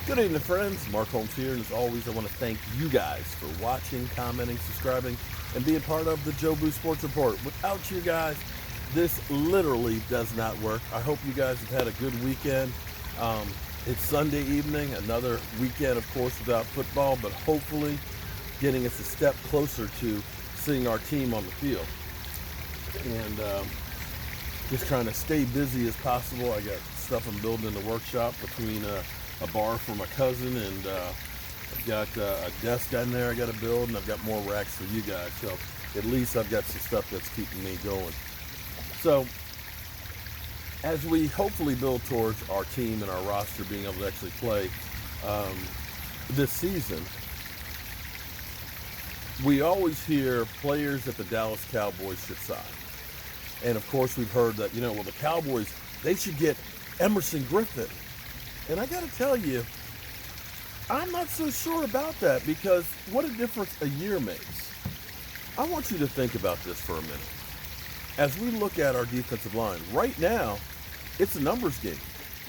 Good evening, friends. Mark Holmes here, and as always, I want to thank you guys for watching, commenting, subscribing, and being part of the Joe Boo Sports Report. Without you guys, this literally does not work. I hope you guys have had a good weekend. It's Sunday evening, another weekend, of course, without football, but hopefully getting us a step closer to seeing our team on the field. And just trying to stay busy as possible. I got stuff I'm building in the workshop between a bar for my cousin, and I've got a desk in there I got to build, and I've got more racks for you guys. So at least I've got some stuff that's keeping me going. So as we hopefully build towards our team and our roster being able to actually play this season, we always hear players that the Dallas Cowboys should sign. And of course we've heard that, the Cowboys, they should get Everson Griffen. And I got to tell you, I'm not so sure about that, because what a difference a year makes. I want you to think about this for a minute. As we look at our defensive line, right now, it's a numbers game.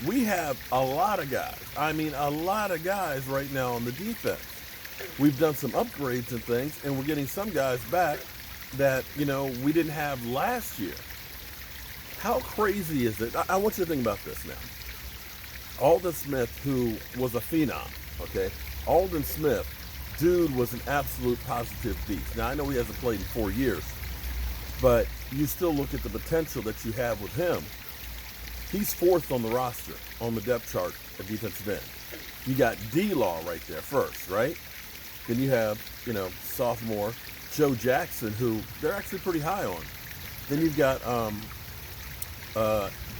We have a lot of guys. A lot of guys right now on the defense. We've done some upgrades and things, and we're getting some guys back that, we didn't have last year. How crazy is it? I want you to think about this now. Alden Smith, who was a phenom, okay? Alden Smith, dude, was an absolute positive beast. Now, I know he hasn't played in 4 years, but you still look at the potential that you have with him. He's fourth on the roster, on the depth chart at defensive end. You got D-Law right there first, right? Then you have, sophomore Joe Jackson, who they're actually pretty high on. Then you've got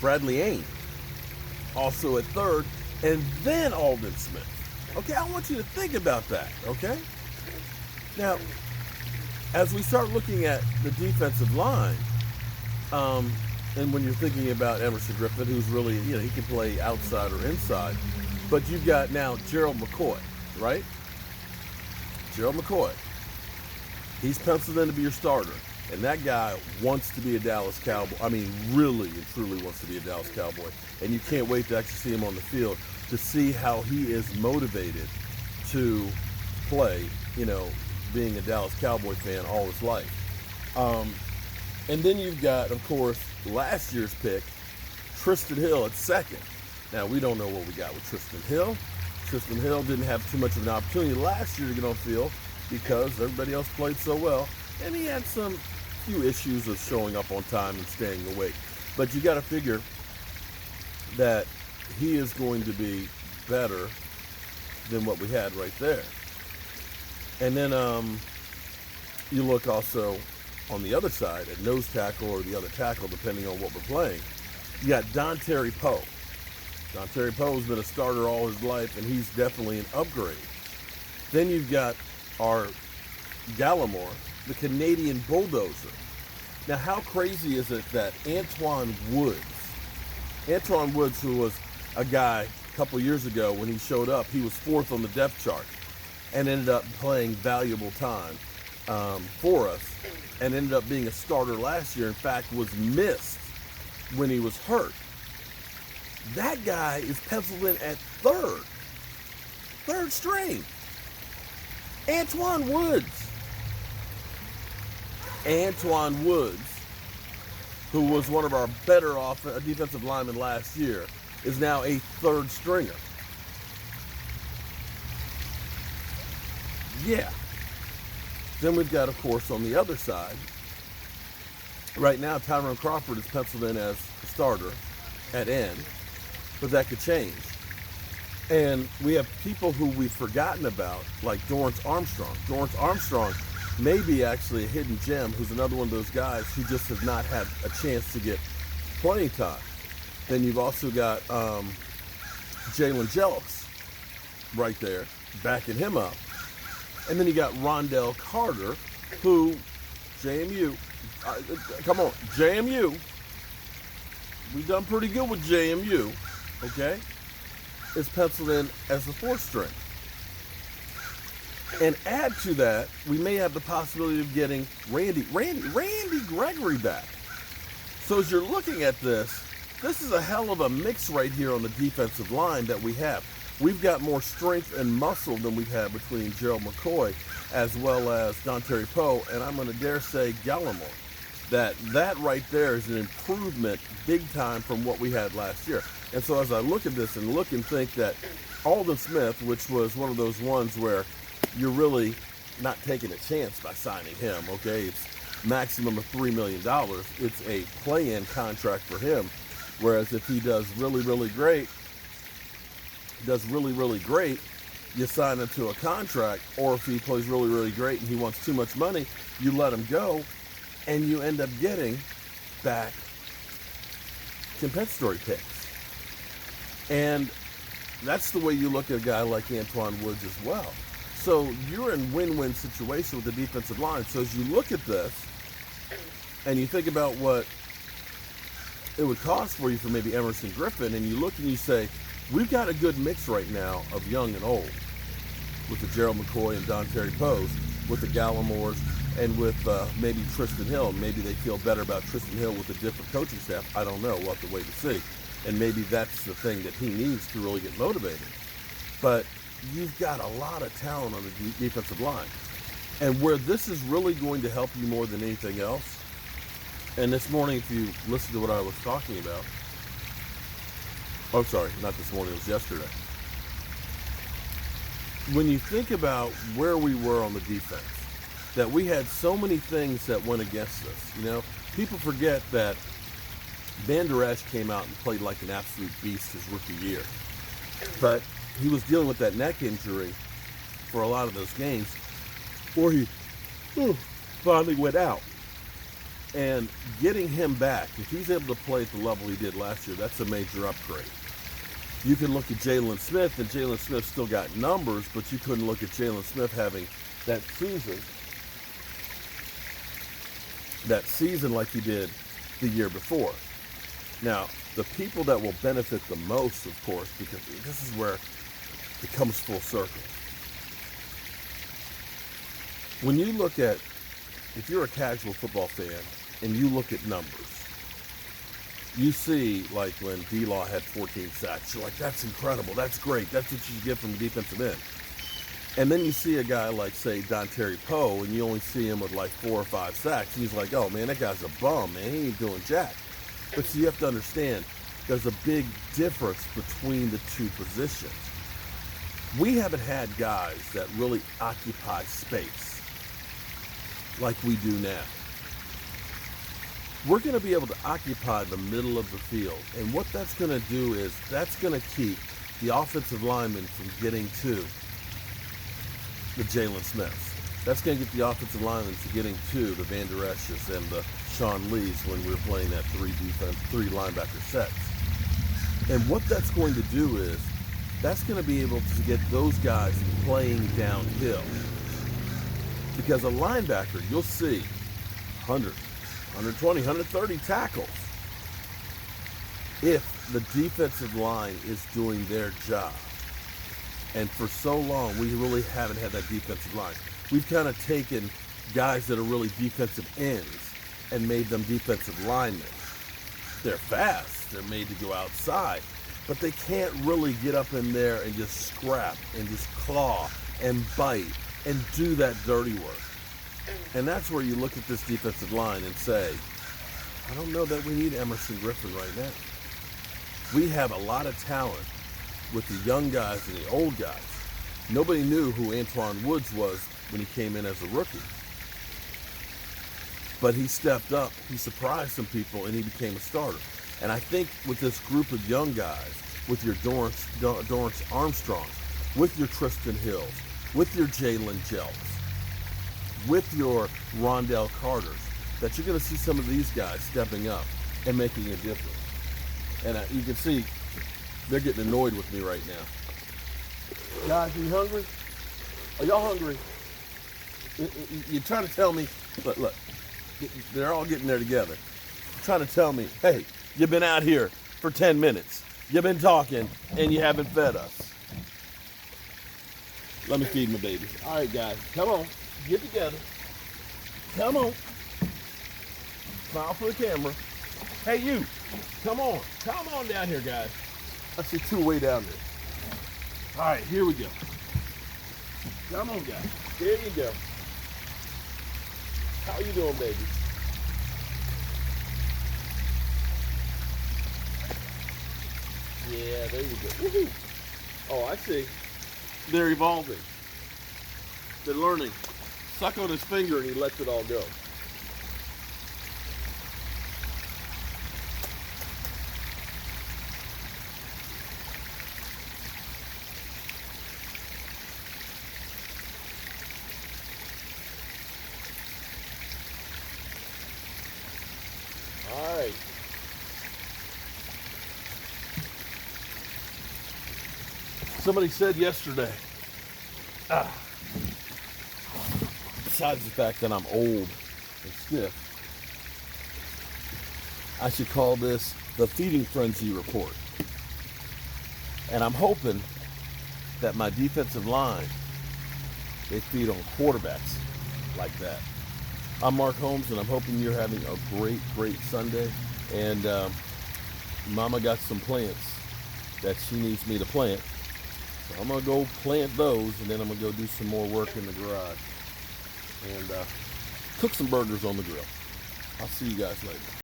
Bradley Ain, also at third, and then Alden Smith. Okay, I want you to think about that, okay? Now, as we start looking at the defensive line, and when you're thinking about Everson Griffen, who's really, he can play outside or inside, but you've got now Gerald McCoy, right? Gerald McCoy. He's penciled in to be your starter. And that guy wants to be a Dallas Cowboy. Really and truly wants to be a Dallas Cowboy. And you can't wait to actually see him on the field to see how he is motivated to play, being a Dallas Cowboy fan all his life. And then you've got, of course, last year's pick, Kristen Hill at second. Now, we don't know what we got with Kristen Hill. Kristen Hill didn't have too much of an opportunity last year to get on field because everybody else played so well. And he had some few issues of showing up on time and staying awake. But you got to figure that he is going to be better than what we had right there. And then you look also on the other side at nose tackle or the other tackle, depending on what we're playing. You got Dontari Poe. Dontari Poe's been a starter all his life, and he's definitely an upgrade. Then you've got our Gallimore, the Canadian bulldozer. Now, how crazy is it that Antoine Woods, who was a guy a couple years ago when he showed up, he was fourth on the depth chart and ended up playing valuable time for us and ended up being a starter last year. In fact, was missed when he was hurt. That guy is penciled in at third string. Antoine Woods, who was one of our better defensive linemen last year, is now a third stringer. Yeah. Then we've got, of course, on the other side, right now, Tyrone Crawford is penciled in as a starter at end, but that could change. And we have people who we've forgotten about, like Dorrance Armstrong. Dorrance Armstrong may be actually a hidden gem, who's another one of those guys who just has not had a chance to get playing time. Then you've also got Jalen Jelks right there, backing him up. And then you got Rondell Carter, who, JMU, JMU, we've done pretty good with JMU, okay, is penciled in as the fourth string. And add to that, we may have the possibility of getting Randy Gregory back. So as you're looking at this, This is a hell of a mix right here on the defensive line that we have. we've got more strength and muscle than we've had between Gerald McCoy as well as Dontari Poe, and I'm going to dare say Gallimore. That right there is an improvement big time from what we had last year. And so as I look at this and look and think that Alden Smith, which was one of those ones where you're really not taking a chance by signing him, okay? It's maximum of $3 million. It's a play-in contract for him. Whereas if he does really, really great, you sign him to a contract, or if he plays really, really great and he wants too much money, you let him go, and you end up getting back compensatory picks. And that's the way you look at a guy like Antoine Woods as well. So you're in win-win situation with the defensive line. So as you look at this, and you think about what it would cost for you for maybe Everson Griffen, and you look and you say, we've got a good mix right now of young and old with the Gerald McCoy and Dontari Poe, with the Gallimores, and with maybe Kristen Hill. Maybe they feel better about Kristen Hill with a different coaching staff. I don't know. We'll have to wait and see. And maybe that's the thing that he needs to really get motivated. But you've got a lot of talent on the defensive line. And where this is really going to help you more than anything else, and this morning, if you listen to what I was talking about, oh, sorry, not this morning, it was yesterday. When you think about where we were on the defense, that we had so many things that went against us. You know, people forget that Van Der Esch came out and played like an absolute beast his rookie year. But he was dealing with that neck injury for a lot of those games, or he finally went out. And getting him back, if he's able to play at the level he did last year, that's a major upgrade. You can look at Jalen Smith, and Jalen Smith still got numbers, but you couldn't look at Jalen Smith having that season like he did the year before. Now, the people that will benefit the most, of course, because this is where it comes full circle. When you look at, if you're a casual football fan and you look at numbers, you see, like when D-Law had 14 sacks, you're like, that's incredible, that's great, that's what you get from a defensive end. And then you see a guy like, say, Dontari Poe, and you only see him with like 4 or 5 sacks. He's like, oh man, that guy's a bum, man, he ain't doing jack. But so you have to understand, there's a big difference between the two positions. We haven't had guys that really occupy space like we do now. We're going to be able to occupy the middle of the field. And what that's going to do is that's going to keep the offensive linemen from getting to the Jalen Smiths. That's going to get the offensive linemen to getting to the Van Der Esch's and the Sean Lees when we're playing that 3 linebacker sets. And what that's going to do is that's going to be able to get those guys playing downhill. Because a linebacker, you'll see 100, 120, 130 tackles if the defensive line is doing their job. And for so long, we really haven't had that defensive line. We've kind of taken guys that are really defensive ends and made them defensive linemen. They're fast. They're made to go outside. But they can't really get up in there and just scrap and just claw and bite and do that dirty work. And that's where you look at this defensive line and say, I don't know that we need Everson Griffen right now. We have a lot of talent with the young guys and the old guys. Nobody knew who Antoine Woods was when he came in as a rookie. But he stepped up, he surprised some people, and he became a starter. And I think with this group of young guys, with your Dorrance Armstrongs, with your Tristan Hills, with your Jalen Jelks, with your Rondell Carters, that you're going to see some of these guys stepping up and making a difference. And you can see they're getting annoyed with me right now. Guys, are you hungry? Are y'all hungry? You're trying to tell me, look, they're all getting there together. You're trying to tell me, hey, you've been out here for 10 minutes. You've been talking, and you haven't fed us. Let me feed my baby. All right, guys, come on. Get together. Come on. Smile for the camera. Hey, you. Come on. Come on down here, guys. I see 2 way down there. All right, here we go. Come on, guys. Here you go. How you doing, baby? Yeah, there you go. Woohoo. Oh, I see. They're evolving. They're learning. Suck on his finger and he lets it all go. All right. Somebody said yesterday, besides the fact that I'm old and stiff, I should call this the feeding frenzy report. And I'm hoping that my defensive line, they feed on quarterbacks like that. I'm Mark Holmes, and I'm hoping you're having a great Sunday. And Mama got some plants that she needs me to plant. So I'm going to go plant those, and then I'm going to go do some more work in the garage. And cook some burgers on the grill. I'll see you guys later.